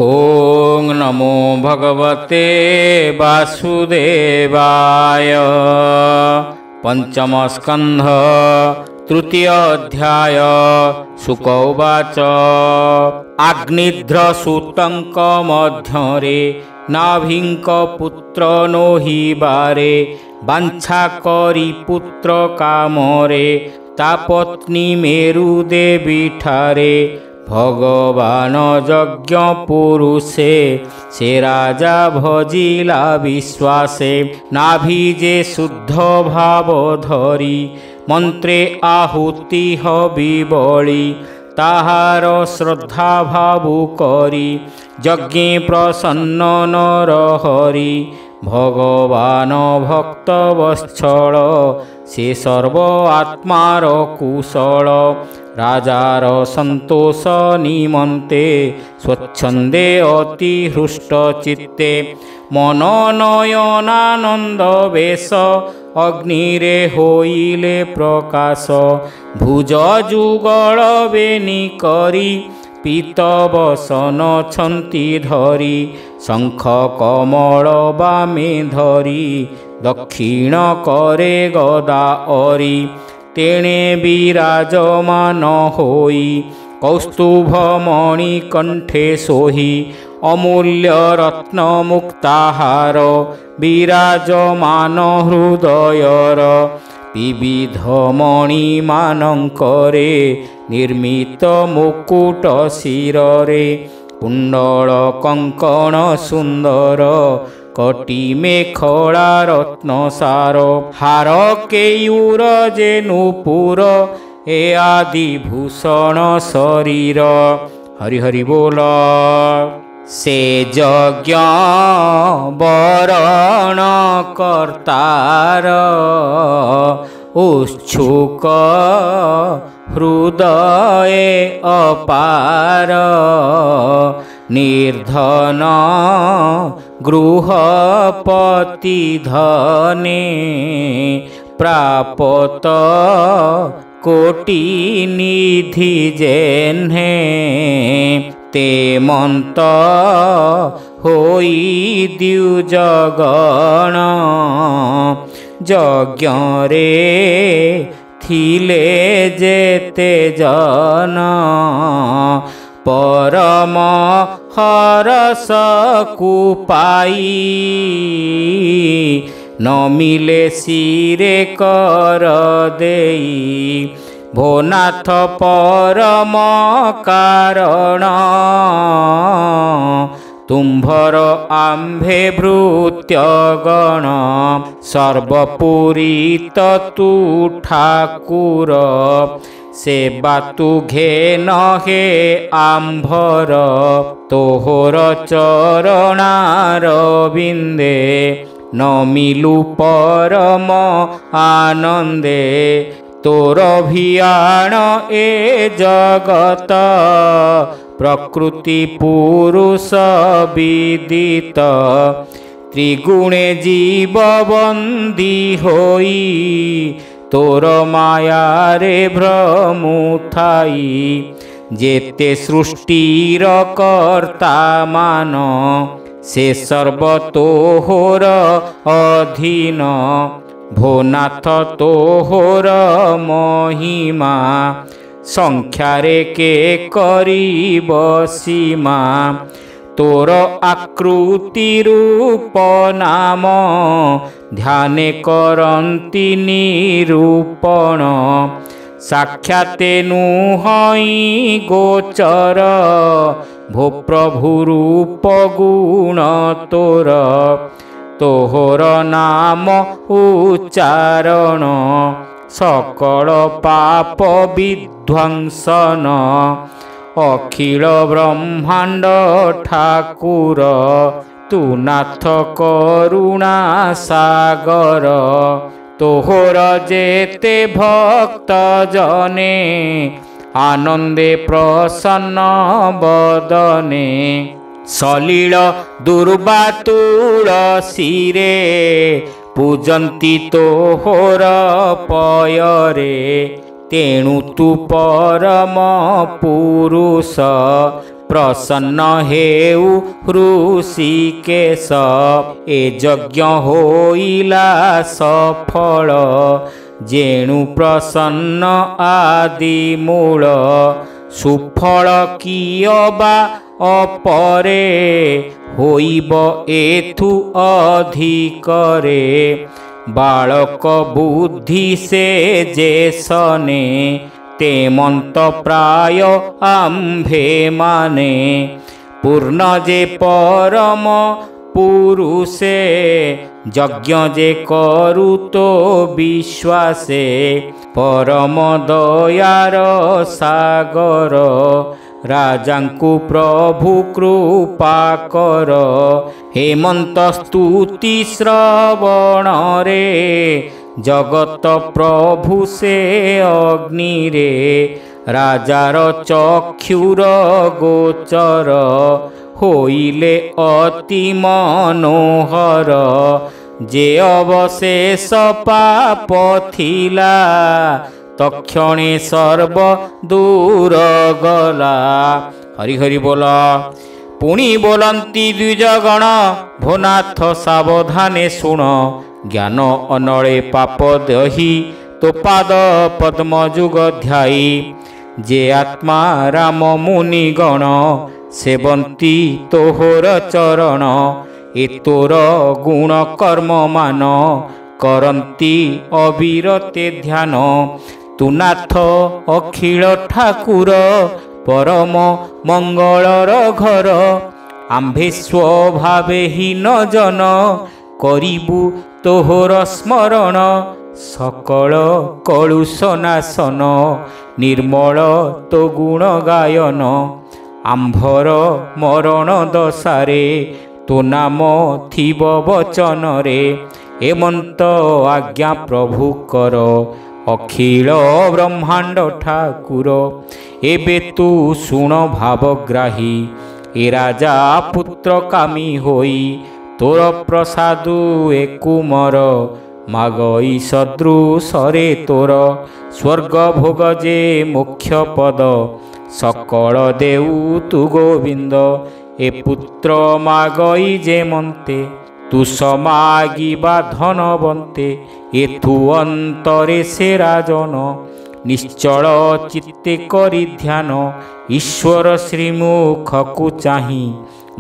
ओं नमो भगवते वासुदेवाय। पंचम स्कंध तृतीय अध्याय। शुक उवाच आग्निध्रसूतंक मध्यरे नाभिंक पुत्र नोहिबारे बांछा करी पुत्र कामरे ता पत्नी मेरु देवी ठारे भगवान यज्ञ पुरुषे से राजा भजिला विश्वासे नाभिजे शुद्ध भाव धरी मंत्रे आहुति हबि बळी ताहार श्रद्धा भावु करी यज्ञे प्रसन्न नर हरि भगवान भक्त वत्सल से सर्व आत्मार कुशल राजार संतोष निमन्ते स्वच्छंदे अति हृष्ट चित्ते मनोनयनानंद वेश अग्निरे होइले प्रकाश भुज जुगल बेनी करी पीतवसन छंती धरी शंख कमल बामे धरी दक्षिण करे गदा अरी तेणे विराजमान होई कौस्तुभ मणि कंठे सोही अमूल्य रत्न मुक्ताहार विराजमान हृदयर विविध मणि मानंकरे निर्मित मुकुट शिररे कुंडल कंकण सुंदर कटी मेखला रत्नसार हार केयूर जेनुपुर ए आदि भूषण शरीर। हरि हरि बोल। से यज्ञ वरण कर्तार उत्सुक हृदय अपार निर्धन गृहपति धने प्रापत कोटि निधि जेन्हे ते मंत होई द्विजगण यज्ञ रे थिले जेते जन परम हरस कुपाई न मिले सिरे कर देई भोनाथ परम कारण तुम्भर आम्भे भृत्यगण सर्वपुरीत तु ठाकुर सेवा तु घेन हे आम्भर तोहर चरणार बिंदे न मिलु परम आनंदे तोर भियाण ए जगत प्रकृति पुरुष विदित त्रिगुणे जीव बंदी होई तोर माया रे भ्रमुथाई जेते सृष्टिर कर्ता मान से सर्व तोहर अधीन भोनाथ तोहर महिमा संख्यारे के करीब सीमा तोर आकृति रूप नाम ध्याने करंती निरूपण साक्षाते नुहई गोचर भो प्रभु रूप गुण तोर तोहर नाम उच्चारण सकल पाप विध्वंसन अखिल ब्रह्मांड ठाकुर तु नाथ करुणा सागर तोहर जेते भक्त जने आनंदे प्रसन्न बदने सलील दुर्बातुल सिरे पूजन्ति तोहर पयरे तेणु तु परम पुरुष प्रसन्न हेउ ऋषिकेश ए यज्ञ होइला सफल जेणु प्रसन्न आदि मूल सुफल कियबा अपरे होइब एथु अधिकरे बालक बुद्धि से जे सने तेमंत प्राय आम्भे माने पूर्ण जे परम पुरुषे यज्ञ जे करू तो विश्वासे परम दयार सागर राजांकु प्रभु कृपा कर हेमंत स्तुति श्रवण रे जगत प्रभु से अग्नि रे राजार चक्षुर गोचर होइले अति मनोहर जे अवशेष पाप थिला तक्षणे सर्व दूर गला। हरि हरि बोला। पुणी बोलंती द्विजगण भोनाथ सावधाने शुण ज्ञान अनळे पाप दही तो पाद पद्म जुग ध्यायी जे आत्मा राम मुनि गण सेवंती तोहर चरण ए तोर गुण कर्म मान करंती अविरते ध्यान तु नाथ अखिल ठाकुर परम मंगलर घर आम्भे स्वभावे हीन जन करिबु तोहर स्मरण सकल कलुष नाशन निर्मल तो गुण गायन आम्भर मरण दशारे तो नाम थिब वचन रे एमंत आज्ञा प्रभु कर अखिल ब्रह्मांड ठाकुर एबे तू शुण भावग्राही ए राजा पुत्र कामी होई तोर प्रसादु एकुमर मागई सदृशरे तोर स्वर्ग भोग जे मुख्य पद सकल देउ तु गोविंद ए पुत्र मागई जे मन्ते तु समागिबा धनवन्ते एथु अंतरे से राजन निश्चल चित्ते करि ध्यान ईश्वर श्रीमुख को चाही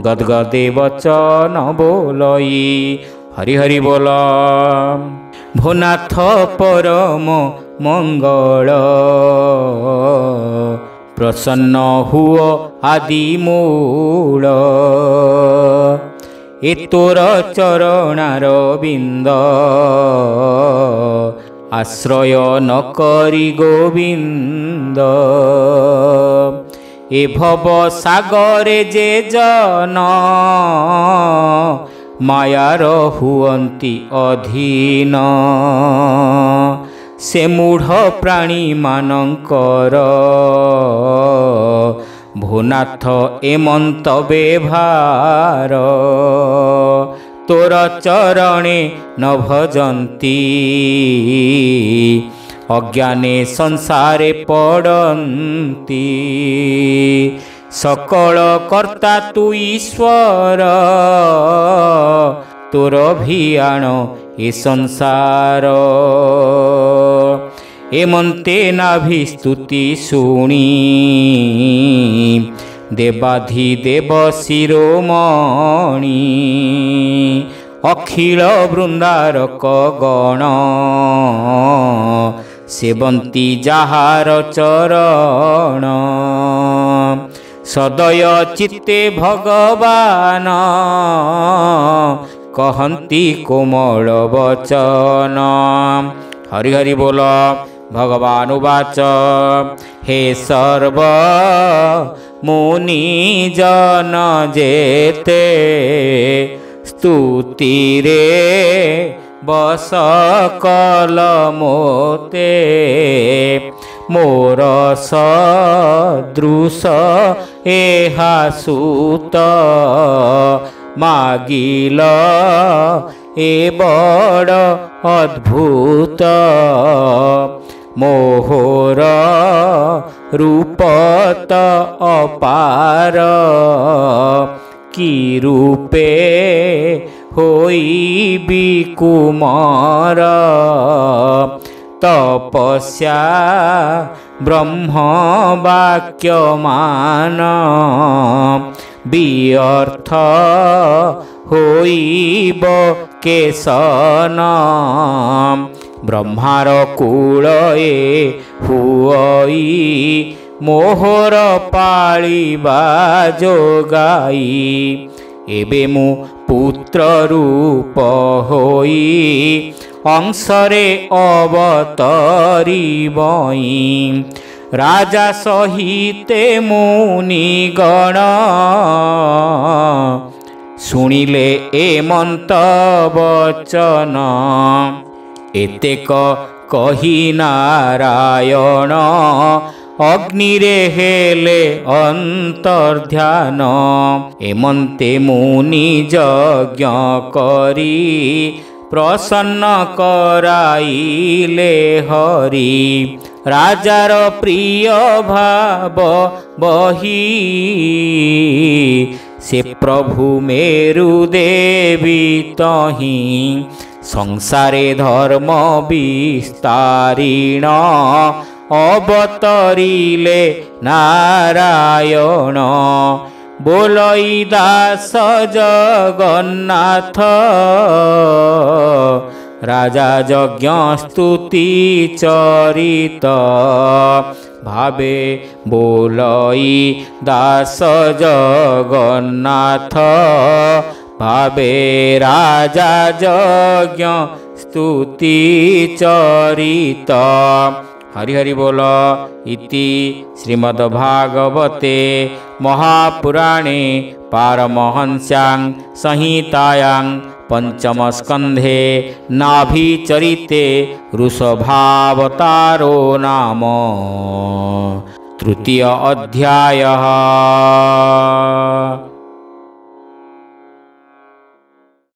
गदगदे वचन बोलई। हरि हरि बोल। भोनाथ परम मंगल प्रसन्न हुओ आदि मूल ए तोर चरणार बिंद आश्रय न करी गोविंद ए भव सागरे जे जन मायार हुअन्ति अधीन से मूढ़ प्राणी मानकर भोनाथ एमंत व्यवहार तोर चरणे न भजन्ति अज्ञाने संसारे पड़न्ति सकल कर्ता तु ईश्वर तोर भियाण ए संसार एमंते नाभि स्तुति शुणी देवाधिदेव शिरोमणि अखिल वृंदारक गण सेवंती जाहार चरण सदय चित्ते भगवान कहन्ति कोमल वचन। हरि हरि बोल। भगवान उवाच हे सर्व मुनि जन जेते स्तुति रे बस कल मोते मोर सदृश एहा सूत मागिल ए बड़ अद्भुत मोहर रूपत अपार कि रूपे होइबि कुमार तपस्या ब्रह्म वाक्यमान व्यर्थ होइब केसन ब्रह्मार कूलए हुई मोहर पालिबा जोगाई एबे मु पुत्र रूप होई अंशरे अवतरिबई राजा सहिते मुनिगण शुणिले एमंत वचन एतेक कही नारायण अग्निरे हेले अंतर्ध्यान एमंते मुनि यज्ञ करी प्रसन्न कराइले हरि राजार प्रिय भाव बही से प्रभु मेरु देवी तही संसारे धर्म विस्तारिण अवतरिले नारायण बोलई दास जगन्नाथ राजा यज्ञ स्तुति चरित भावे बोलई दास जगन्नाथ भावे राजा यज्ञ स्तुति चरित हरि हरि बोल इति श्रीमद्भागवते महापुराणे पारमहंस्यां संहितायां पंचमस्कन्धे नाभिचरिते वृषभावतारो नाम तृतीय अध्यायः।